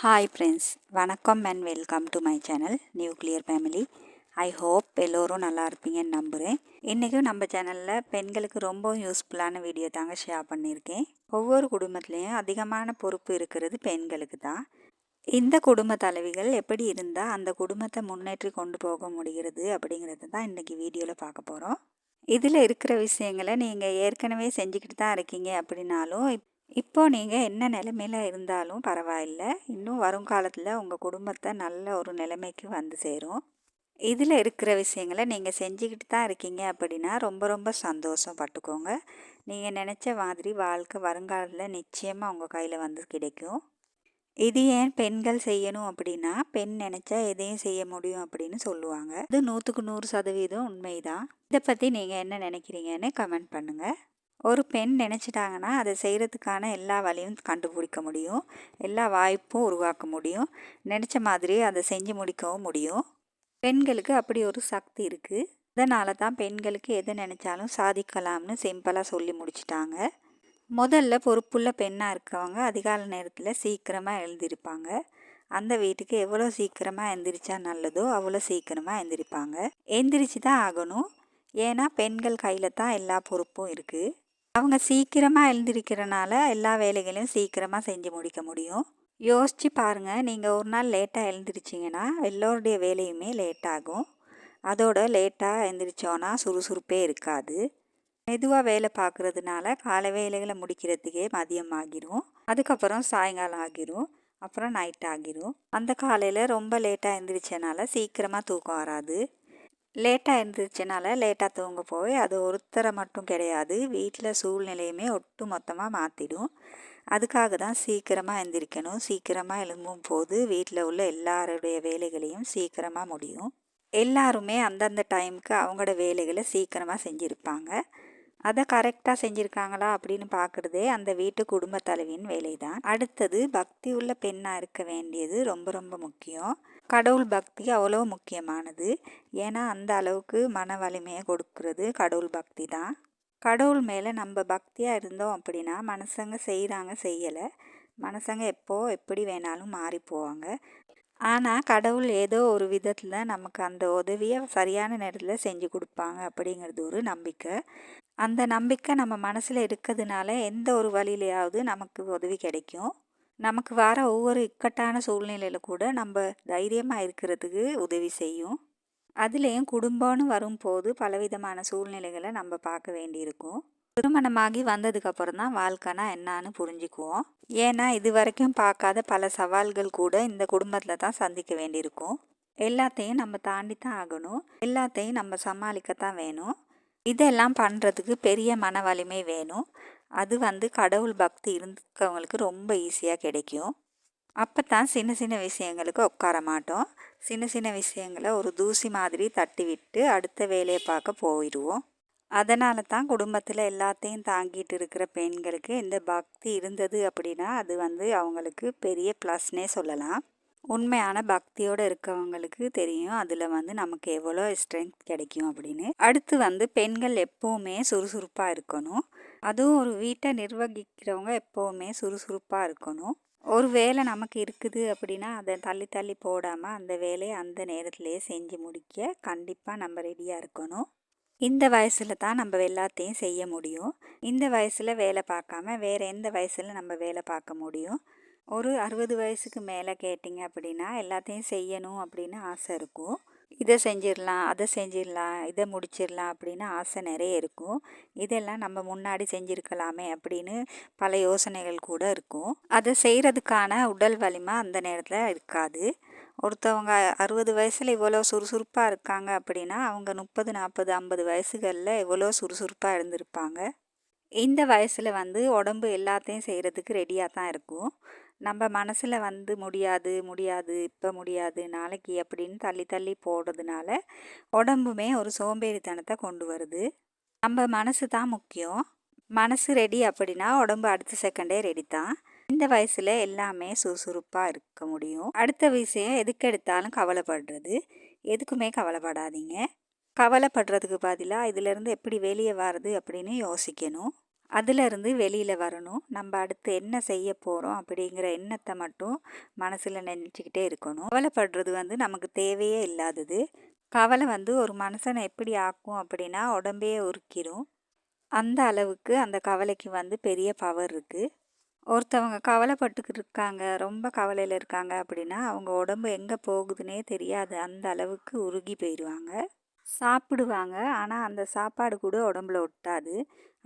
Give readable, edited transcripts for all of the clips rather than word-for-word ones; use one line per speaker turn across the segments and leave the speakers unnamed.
Hi friends, வணக்கம் and welcome to my channel nuclear family. I hope எல்லோரும் நல்லா இருப்பீங்கன்னு நம்புகிறேன். இன்றைக்கும் நம்ம சேனலில் பெண்களுக்கு ரொம்ப யூஸ்ஃபுல்லான வீடியோ தாங்க ஷேர் பண்ணியிருக்கேன். ஒவ்வொரு குடும்பத்துலேயும் அதிகமான பொறுப்பு இருக்கிறது பெண்களுக்கு தான். இந்த குடும்ப தலைவிகள் எப்படி இருந்தால் அந்த குடும்பத்தை முன்னேற்றி கொண்டு போக முடிகிறது அப்படிங்கிறது தான் இன்றைக்கி வீடியோவில் பார்க்க போகிறோம். இதில் இருக்கிற விஷயங்களை நீங்கள் ஏற்கனவே செஞ்சுக்கிட்டு தான் இருக்கீங்க அப்படின்னாலும் இப்போது நீங்கள் என்ன நிலைமையில் இருந்தாலும் பரவாயில்லை, இன்னும் வருங்காலத்தில் உங்கள் குடும்பத்தை நல்ல ஒரு நிலைமைக்கு வந்து சேரும். இதில் இருக்கிற விஷயங்களை நீங்கள் செஞ்சுக்கிட்டு தான் இருக்கீங்க அப்படின்னா ரொம்ப சந்தோஷப்பட்டுக்கோங்க. நீங்கள் நினச்ச மாதிரி வாழ்க்கை வருங்காலத்தில் நிச்சயமாக உங்கள் கையில் வந்து கிடைக்கும். இது ஏன் பெண்கள் செய்யணும் அப்படின்னா, பெண் நினச்சா எதையும் செய்ய முடியும் அப்படின்னு சொல்லுவாங்க. இது 100க்கு 100% உண்மைதான். இதை பற்றி நீங்கள் என்ன நினைக்கிறீங்கன்னு கமெண்ட் பண்ணுங்கள். ஒரு பெண் நினச்சிட்டாங்கன்னா அதை செய்கிறதுக்கான எல்லா வழியும் கண்டுபிடிக்க முடியும், எல்லா வாய்ப்பும் உருவாக்க முடியும், நினச்ச மாதிரி அதை செஞ்சு முடிக்கவும் முடியும். பெண்களுக்கு அப்படி ஒரு சக்தி இருக்குது. அதனால தான் பெண்களுக்கு எதை நினச்சாலும் சாதிக்கலாம்னு சிம்பிளாக சொல்லி முடிச்சிட்டாங்க. முதல்ல பொறுப்புள்ள பெண்ணாக இருக்கவங்க அதிகாலை நேரத்தில் சீக்கிரமாக எழுந்திருப்பாங்க. அந்த வீட்டுக்கு எவ்வளோ சீக்கிரமாக எந்திரிச்சா நல்லதோ அவ்வளோ சீக்கிரமாக எந்திரிப்பாங்க. எந்திரிச்சு தான் ஆகணும். ஏன்னா பெண்கள் கையில் தான் எல்லா பொறுப்பும் இருக்குது. அவங்க சீக்கிரமாக எழுந்திருக்கிறனால எல்லா வேலைகளையும் சீக்கிரமாக செஞ்சு முடிக்க முடியும். யோசித்து பாருங்கள், நீங்கள் ஒரு நாள் லேட்டாக எழுந்திரிச்சிங்கன்னா எல்லோருடைய வேலையுமே லேட் ஆகும். அதோட லேட்டாக எழுந்திரிச்சோன்னா சுறுசுறுப்பே இருக்காது. மெதுவாக வேலை பார்க்குறதுனால காலை வேலைகளை முடிக்கிறதுக்கே மதியம் ஆகிரும், அதுக்கப்புறம் சாயங்காலம் ஆகிரும், அப்புறம் நைட் ஆகிரும். அந்த காலையில் ரொம்ப லேட்டாக எழுந்திரிச்சனால சீக்கிரமாக தூக்கம் வராது. லேட்டாக எழுந்திரிச்சனால லேட்டாக தூங்க போய் அது ஒருத்தரை மட்டும் கிடையாது, வீட்டில் சூழ்நிலையுமே ஒட்டு மொத்தமாக மாற்றிடும். அதுக்காக தான் சீக்கிரமாக எழுந்திரிக்கணும். சீக்கிரமாக எழும்பும் போது வீட்டில் உள்ள எல்லாருடைய வேலைகளையும் சீக்கிரமாக முடியும். எல்லாருமே அந்தந்த டைமுக்கு அவங்களோட வேலைகளை சீக்கிரமாக செஞ்சுருப்பாங்க. அதை கரெக்டாக செஞ்சுருக்காங்களா அப்படின்னு பார்க்குறதே அந்த வீட்டு குடும்ப தலைவியின் வேலை தான். அடுத்தது, பக்தி உள்ள பெண்ணாக இருக்க வேண்டியது ரொம்ப முக்கியம். கடவுள் பக்தி அவ்வளோ முக்கியமானது. ஏன்னா அந்த அளவுக்கு மன வலிமையை கொடுக்கறது கடவுள் பக்தி தான். கடவுள் மேலே நம்ம பக்தியாக இருந்தோம் அப்படின்னா மனுஷங்க செய்கிறாங்க செய்யலை, மனுஷங்க எப்படி வேணாலும் மாறி போவாங்க. ஆனால் கடவுள் ஏதோ ஒரு விதத்தில் நமக்கு அந்த உதவியை சரியான நேரத்தில் செஞ்சு கொடுப்பாங்க அப்படிங்கிறது ஒரு நம்பிக்கை. அந்த நம்பிக்கை நம்ம மனசில் இருக்கிறதுனால எந்த ஒரு வழியிலையாவது நமக்கு உதவி கிடைக்கும். நமக்கு வர ஒவ்வொரு இக்கட்டான சூழ்நிலையில் கூட நம்ம தைரியமாக இருக்கிறதுக்கு உதவி செய்யும். அதுலேயும் குடும்பம்னு வரும்போது பலவிதமான சூழ்நிலைகளை நம்ம பார்க்க வேண்டியிருக்கும். திருமணமாகி வந்ததுக்கப்புறம் தான் வாழ்க்கைனா என்னான்னு புரிஞ்சுக்குவோம். ஏன்னா இது வரைக்கும் பார்க்காத பல சவால்கள் கூட இந்த குடும்பத்தில் தான் சந்திக்க வேண்டியிருக்கும். எல்லாத்தையும் நம்ம தாண்டி தான் ஆகணும். எல்லாத்தையும் நம்ம சமாளிக்கத்தான் வேணும். இதெல்லாம் பண்ணுறதுக்கு பெரிய மன வலிமை வேணும். அது கடவுள் பக்தி இருக்கவங்களுக்கு ரொம்ப ஈஸியாக கிடைக்கும். அப்போ தான் சின்ன விஷயங்களுக்கு உட்கார மாட்டோம். சின்ன விஷயங்களை ஒரு தூசி மாதிரி தட்டி விட்டு அடுத்த வேலையை பார்க்க போயிடுவோம். அதனால தான் குடும்பத்தில் எல்லாத்தையும் தாங்கிட்டு இருக்கிற பெண்களுக்கு இந்த பக்தி இருந்தது அப்படின்னா அது அவங்களுக்கு பெரிய ப்ளஸ்னே சொல்லலாம். உண்மையான பக்தியோடு இருக்கவங்களுக்கு தெரியும் அதில் நமக்கு எவ்வளோ ஸ்ட்ரென்த் கிடைக்கும் அப்படின்னு. அடுத்து பெண்கள் எப்போவுமே சுறுசுறுப்பாக இருக்கணும். அதுவும் ஒரு வீட்டை நிர்வகிக்கிறவங்க எப்போவுமே சுறுசுறுப்பாக இருக்கணும். ஒரு வேலை நமக்கு இருக்குது அப்படின்னா அதை தள்ளி போடாமல் அந்த வேலையை அந்த நேரத்திலேயே செஞ்சு முடிக்க கண்டிப்பாக நம்ம ரெடியாக இருக்கணும். இந்த வயசில் தான் நம்ம எல்லாத்தையும் செய்ய முடியும். இந்த வயசில் வேலை பார்க்காம வேறு எந்த வயசில் நம்ம வேலை பார்க்க முடியும்? ஒரு 60 வயசுக்கு மேலே கேட்டிங்க அப்படின்னா எல்லாத்தையும் செய்யணும் அப்படின்னு ஆசை இருக்கும். இதை செஞ்சிடலாம், அதை செஞ்சிடலாம், இதை முடிச்சிடலாம் அப்படின்னு ஆசை நிறைய இருக்கும். இதெல்லாம் நம்ம முன்னாடி செஞ்சுருக்கலாமே அப்படின்னு பல யோசனைகள் கூட இருக்கும். அதை செய்கிறதுக்கான உடல் வலிமை அந்த நேரத்தில் இருக்காது. ஒருத்தவங்க 60 வயசில் இவ்வளோ சுறுசுறுப்பாக இருக்காங்க அப்படின்னா அவங்க 30, 40, 50 வயசுகளில் எவ்வளோ சுறுசுறுப்பாக இருந்திருப்பாங்க. இந்த வயசில் உடம்பு எல்லாத்தையும் செய்கிறதுக்கு ரெடியாக தான் இருக்கும். நம்ம மனசில் முடியாது இப்போ முடியாது நாளைக்கு அப்படின்னு தள்ளி போடுறதுனால உடம்புமே ஒரு சோம்பேறித்தனத்தை கொண்டு வருது. நம்ம மனசு தான் முக்கியம். மனசு ரெடி அப்படின்னா உடம்பு அடுத்த செகண்டே ரெடி தான். இந்த வயசில் எல்லாமே சுறுசுறுப்பாக இருக்க முடியும். அடுத்த விஷயம், எதுக்கு எடுத்தாலும் கவலைப்படுறது. எதுக்குமே கவலைப்படாதீங்க. கவலைப்படுறதுக்கு பதிலாக இதிலேருந்து எப்படி வெளியே வர்றது அப்படின்னு யோசிக்கணும். அதிலிருந்து வெளியில் வரணும். நம்ம அடுத்து என்ன செய்ய போகிறோம் அப்படிங்கிற எண்ணத்தை மட்டும் மனசில் நினச்சிக்கிட்டே இருக்கணும். கவலைப்படுறது வந்து நமக்கு தேவையே இல்லாதது. கவலை வந்து ஒரு மனுஷனை எப்படி ஆக்கும் அப்படின்னா உடம்பையே உருக்கிடும். அந்த அளவுக்கு அந்த கவலைக்கு வந்து பெரிய பவர் இருக்குது. ஒருத்தவங்க கவலைப்பட்டுக்கிட்டு இருக்காங்க, ரொம்ப கவலையில் இருக்காங்க அப்படின்னா அவங்க உடம்பு எங்கே போகுதுன்னே தெரியாது. அந்த அளவுக்கு உருகி போயிடுவாங்க. சாப்பிடுவாங்க, ஆனால் அந்த சாப்பாடு கூட உடம்புல ஒட்டாது.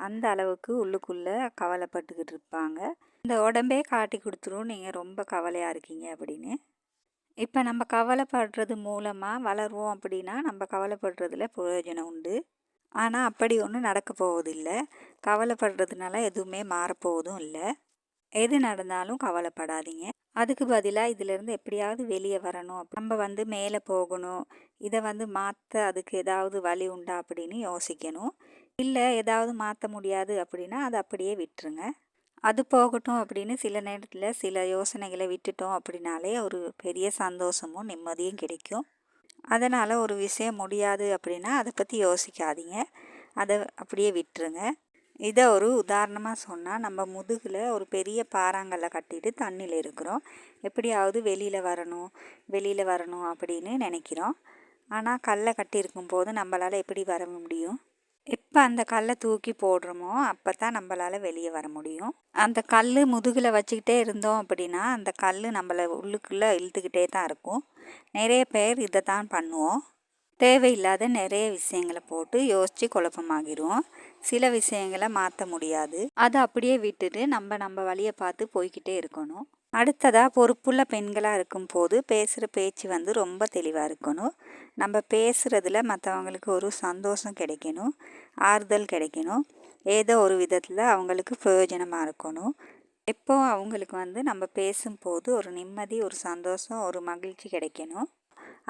அந்த அளவுக்கு உள்ளுக்குள்ளே கவலைப்பட்டுக்கிட்டு இருப்பாங்க. இந்த உடம்பே காட்டி கொடுத்துரும் நீங்கள் ரொம்ப கவலையாக இருக்கீங்க அப்படின்னு. இப்போ நம்ம கவலைப்படுறது மூலமாக வளருவோம் அப்படின்னா நம்ம கவலைப்படுறதுல பிரயோஜனம் உண்டு. ஆனால் அப்படி ஒன்றும் நடக்க போவதில்லை. கவலைப்படுறதுனால எதுவுமே மாறப்போவதும் இல்லை. எது நடந்தாலும் கவலைப்படாதீங்க. அதுக்கு பதிலாக இதிலேருந்து எப்படியாவது வெளியே வரணும், நம்ம வந்து மேலே போகணும், இதை வந்து மாற்ற அதுக்கு ஏதாவது வழி உண்டா அப்படின்னு யோசிக்கணும். இல்லை ஏதாவது மாற்ற முடியாது அப்படின்னா அதை அப்படியே விட்டுருங்க. அது போகட்டும் அப்படின்னு சில நேரத்தில் சில யோசனைகளை விட்டுட்டோம் அப்படின்னாலே ஒரு பெரிய சந்தோஷமும் நிம்மதியும் கிடைக்கும். அதனால் ஒரு விஷயம் முடியாது அப்படின்னா அதை பற்றி யோசிக்காதீங்க, அதை அப்படியே விட்டுருங்க. இதை ஒரு உதாரணமாக சொன்னால், நம்ம முதுகில் ஒரு பெரிய பாறாங்கல்லை கட்டிட்டு தண்ணியில் இருக்கிறோம். எப்படியாவது வெளியில் வரணும் அப்படின்னு நினைக்கிறோம். ஆனால் கல்லை கட்டியிருக்கும் போது நம்மளால் எப்படி வர முடியும்? எப்போ அந்த கல்லை தூக்கி போடுறோமோ அப்போ தான் நம்மளால் வெளியே வர முடியும். அந்த கல் முதுகில் வச்சுக்கிட்டே இருந்தோம் அப்படின்னா அந்த கல் நம்மளை உள்ளுக்குள்ளே இழுத்துக்கிட்டே தான் இருக்கும். நிறைய பேர் இதை தான் பண்ணுவோம். தேவையில்லாத நிறைய விஷயங்களை போட்டு யோசித்து குழப்பமாகிடுவோம். சில விஷயங்களை மாற்ற முடியாது. அதை அப்படியே விட்டுட்டு நம்ம வழியை பார்த்து போய்கிட்டே இருக்கணும். அடுத்ததாக பொறுப்புள்ள பெண்களாக இருக்கும்போது பேசுகிற பேச்சு வந்து ரொம்ப தெளிவாக இருக்கணும். நம்ம பேசுகிறதுல மற்றவங்களுக்கு ஒரு சந்தோஷம் கிடைக்கணும், ஆறுதல் கிடைக்கணும், ஏதோ ஒரு விதத்தில் அவங்களுக்கு பிரயோஜனமாக இருக்கணும். எப்போ அவங்களுக்கு வந்து நம்ம பேசும்போது ஒரு நிம்மதி, ஒரு சந்தோஷம், ஒரு மகிழ்ச்சி கிடைக்கணும்.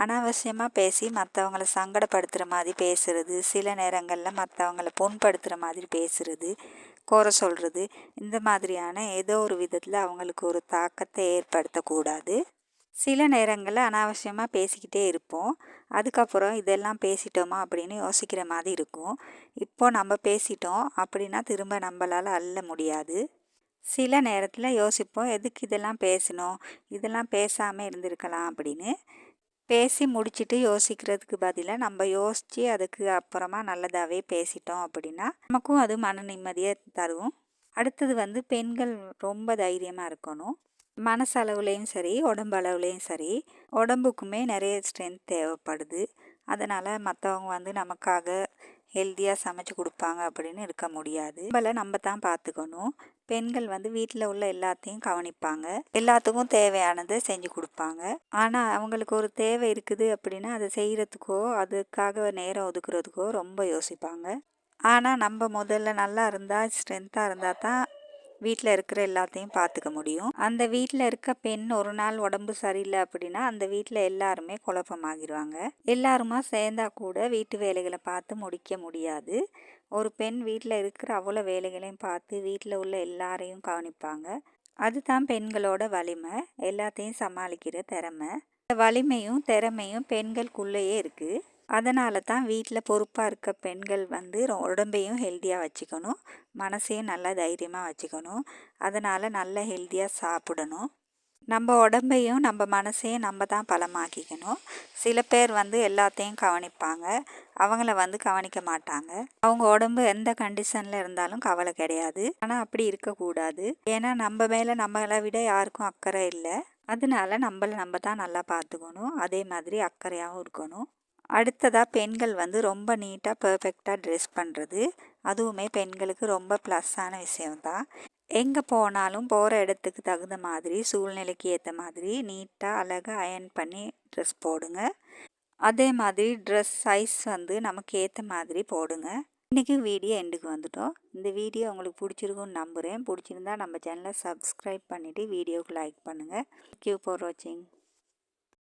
அனாவசியமாக பேசி மற்றவங்கள சங்கடப்படுத்துகிற மாதிரி பேசுகிறது, சில நேரங்களில் மற்றவங்கள புண்படுத்துகிற மாதிரி பேசுகிறது, குறை சொல்கிறது, இந்த மாதிரியான ஏதோ ஒரு விதத்தில் அவங்களுக்கு ஒரு தாக்கத்தை ஏற்படுத்தக்கூடாது. சில நேரங்களில் அனாவசியமாக பேசிக்கிட்டே இருப்போம். அதுக்கப்புறம் இதெல்லாம் பேசிட்டோமா அப்படின்னு யோசிக்கிற மாதிரி இருக்கும். இப்போ நம்ம பேசிட்டோம் அப்படின்னா திரும்ப நம்மளால் அள்ள முடியாது. சில நேரத்தில் யோசிப்போம், எதுக்கு இதெல்லாம் பேசணும், இதெல்லாம் பேசாமல் இருந்திருக்கலாம் அப்படின்னு. பேசி முடிச்சுட்டு யோசிக்கிறதுக்கு பதிலாக நம்ம யோசித்து அதுக்கு அப்புறமா நல்லதாகவே பேசிட்டோம் அப்படின்னா நமக்கும் அது மன நிம்மதியை தரும். அடுத்தது வந்து பெண்கள் ரொம்ப தைரியமாக இருக்கணும். மனசளவுலேயும் சரி, உடம்பு அளவுலேயும் சரி. உடம்புக்குமே நிறைய ஸ்ட்ரென்த் தேவைப்படுது. அதனால் மற்றவங்க வந்து நமக்காக ஹெல்த்தியாக சமைச்சு கொடுப்பாங்க அப்படின்னு இருக்க முடியாது. நம்ம தான் பார்த்துக்கணும். பெண்கள் வந்து வீட்டில் உள்ள எல்லாத்தையும் கவனிப்பாங்க, எல்லாத்துக்கும் தேவையானதை செஞ்சு கொடுப்பாங்க. ஆனால் அவங்களுக்கு ஒரு தேவை இருக்குது அப்படின்னா அதை செய்கிறதுக்கோ அதுக்காக நேரம் ஒதுக்குறதுக்கோ ரொம்ப யோசிப்பாங்க. ஆனால் நம்ம முதல்ல நல்லா இருந்தால், ஸ்ட்ரென்த்தாக இருந்தால் தான் வீட்டில் இருக்கிற எல்லாத்தையும் பார்த்துக்க முடியும். அந்த வீட்டில் இருக்க பெண் ஒரு நாள் உடம்பு சரியில்லை அப்படின்னா அந்த வீட்டில் எல்லாருமே குழப்பமாகிடுவாங்க. எல்லாருமா சேர்ந்தா கூட வீட்டு வேலைகளை பார்த்து முடிக்க முடியாது. ஒரு பெண் வீட்டில் இருக்கிற அவ்வளோ வேலைகளையும் பார்த்து வீட்டில் உள்ள எல்லாரையும் கவனிப்பாங்க. அதுதான் பெண்களோட வலிமை, எல்லாத்தையும் சமாளிக்கிற திறமை. வலிமையும் திறமையும் பெண்களுக்குள்ளேயே இருக்குது. அதனால தான் வீட்டில் பொறுப்பாக இருக்க பெண்கள் வந்து உடம்பையும் ஹெல்த்தியாக வச்சுக்கணும், மனசையும் நல்லா தைரியமாக வச்சுக்கணும். அதனால் நல்லா ஹெல்த்தியாக சாப்பிடணும். நம்ம உடம்பையும் நம்ம மனசையும் நம்ம தான் பலமாக்கிக்கணும். சில பேர் வந்து எல்லாத்தையும் கவனிப்பாங்க, அவங்கள வந்து கவனிக்க மாட்டாங்க. அவங்க உடம்பு எந்த கண்டிஷனில் இருந்தாலும் கவலை கிடையாது. ஆனால் அப்படி இருக்கக்கூடாது. ஏன்னா நம்ம மேலே நம்மளை விட யாருக்கும் அக்கறை இல்லை. அதனால நம்ம தான் நல்லா பார்த்துக்கணும். அதே மாதிரி அக்கறையாகவும் இருக்கணும். அடுத்ததாக பெண்கள் வந்து ரொம்ப நீட்டாக பர்ஃபெக்டாக ட்ரெஸ் பண்ணுறது, அதுவுமே பெண்களுக்கு ரொம்ப ப்ளஸ்ஸான விஷயம்தான். எங்கே போனாலும் போகிற இடத்துக்கு தகுந்த மாதிரி, சூழ்நிலைக்கு ஏற்ற மாதிரி நீட்டாக அழகாக அயர்ன் பண்ணி ட்ரெஸ் போடுங்க. அதே மாதிரி ட்ரெஸ் சைஸ் வந்து நமக்கு ஏற்ற மாதிரி போடுங்க. இன்றைக்கி வீடியோ எண்டுக்கு வந்துட்டோம். இந்த வீடியோ உங்களுக்கு பிடிச்சிருக்குன்னு நம்புகிறேன். பிடிச்சிருந்தா நம்ம சேனலை சப்ஸ்கிரைப் பண்ணிவிட்டு வீடியோவுக்கு லைக் பண்ணுங்கள். தேங்க்யூ ஃபார் வாட்சிங்.